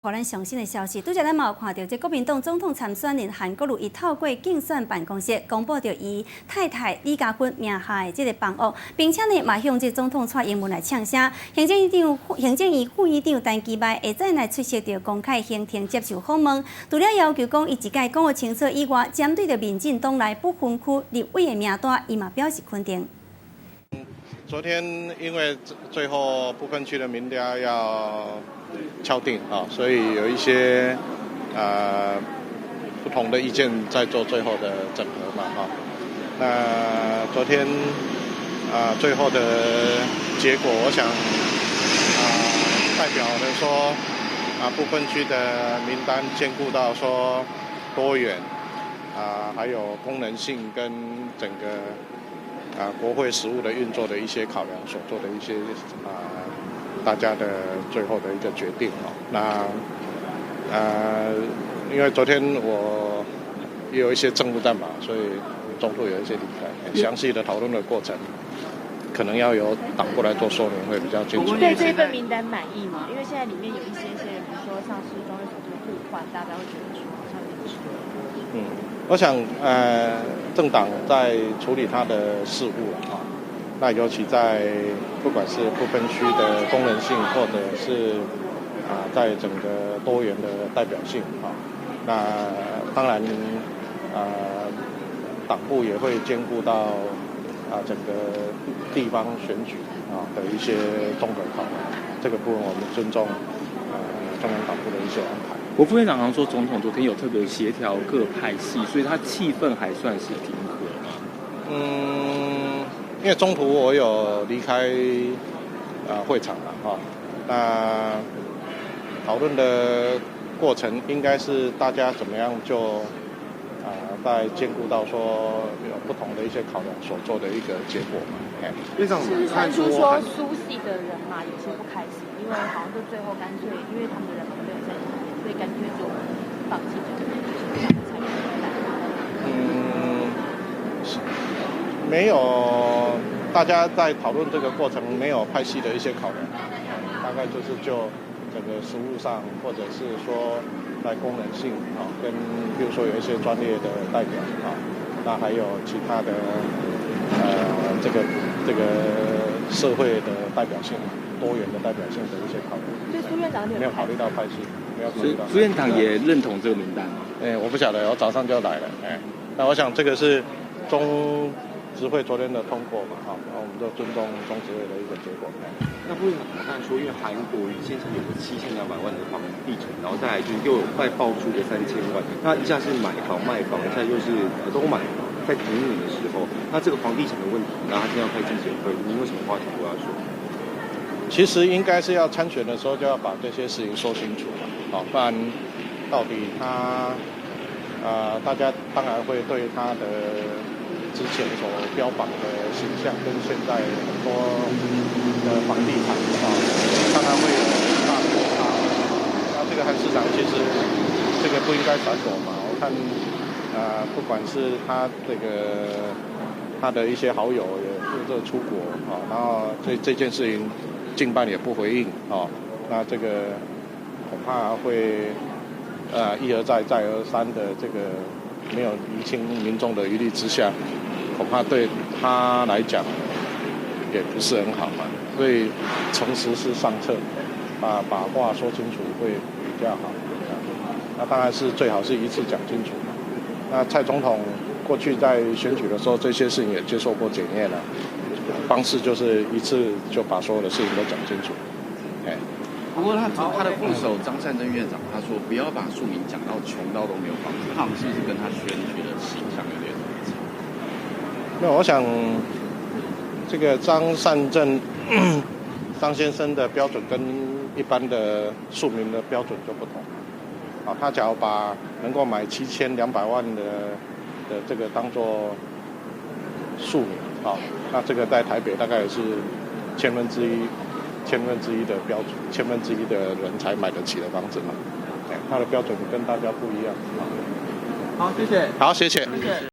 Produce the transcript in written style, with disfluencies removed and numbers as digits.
互咱上新的消息，拄则咱嘛有看到，这国民党总统参选人韩国瑜，伊透过竞选办公室公布着伊太太李嘉芬名下的这个房屋，并且呢，嘛向这总统蔡英文来呛声。行政院副院长陈其迈下早来出席着公开行程接受访问，除了要求讲伊一概讲得清楚以外，针对着民进党内不分区立委的名单，伊嘛表示肯定。 昨天因为最后不分区的民调要敲定啊，所以有一些不同的意见在做最后的整合嘛哈。那昨天最后的结果，我想代表了说不分区的名单兼顾到说多元还有功能性跟整个。 国会实务的运作的一些考量所做的一些大家的最后的一个决定哦。那因为昨天我也有一些政务在忙，所以中途有一些离开。详细的讨论的过程，可能要由党部来做说明会比较清楚。对这份名单满意吗？因为现在里面有一些人，比如说像是中央首都互换，大家会觉得说好像有点迟。我想政党在处理它的事务啊，那尤其在不管是不分区的功能性，或者是在整个多元的代表性啊，那当然党部也会兼顾到整个地方选举的一些综合考量，这个部分我们尊重中央党部的一些安排。 国副院长常说，总统昨天有特别协调各派系，所以他气氛还算是平和。因为中途我有离开会场了哈，那讨论的过程应该是大家怎么样就在兼顾到说有不同的一些考量所做的一个结果嘛。院长传出说苏系的人嘛有些不开心，因为好像就最后干脆因为他们的人没有在里面。 所以干脆就放弃这个没有，大家在讨论这个过程没有派系的一些考量，大概就是就整个实务上，或者是说在功能性跟比如说有一些专业的代表那还有其他的这个社会的代表性、多元的代表性的一些考量。所以苏院长没有考虑到派系。 所以苏院长也认同这个名单吗？我不晓得，我早上就来了。那我想这个是中执会昨天的通过嘛，然后我们就尊重中执会的一个结果。那副院长刚才说，因为韩国瑜现场有个7200万的房地产，然后再来就是又有快爆出个3000万，那一下是买房卖房，一下又是都买房，在同一年的时候，那这个房地产的问题，然后他今天要开记者会，您有什么话想跟他说？其实应该是要参选的时候就要把这些事情说清楚嘛。 不然到底他大家当然会对他的之前所标榜的形象跟现在很多的房地产当然会有大的落差。那这个韩市长其实这个不应该闪躲嘛。我看不管是他他的一些好友也这出国然后这件事情近半也不回应那这个。 恐怕会一而再再而三的这个没有厘清民众的疑虑之下，恐怕对他来讲也不是很好嘛。所以从实事上策，把话说清楚会比较好。那当然是最好是一次讲清楚。那蔡总统过去在选举的时候，这些事情也接受过检验了，方式就是一次就把所有的事情都讲清楚。不过他的副手张善政院长他说不要把庶民讲到穷到都没有房子，他们是不是跟他选举的形象有点差？没有，我想这个张善政张先生的标准跟一般的庶民的标准就不同。他假如把能够买7200万的这个当做庶民那这个在台北大概也是1/1000的标准，1/1000的人才买得起的房子嘛。他的标准跟大家不一样。好，谢谢。好，谢谢。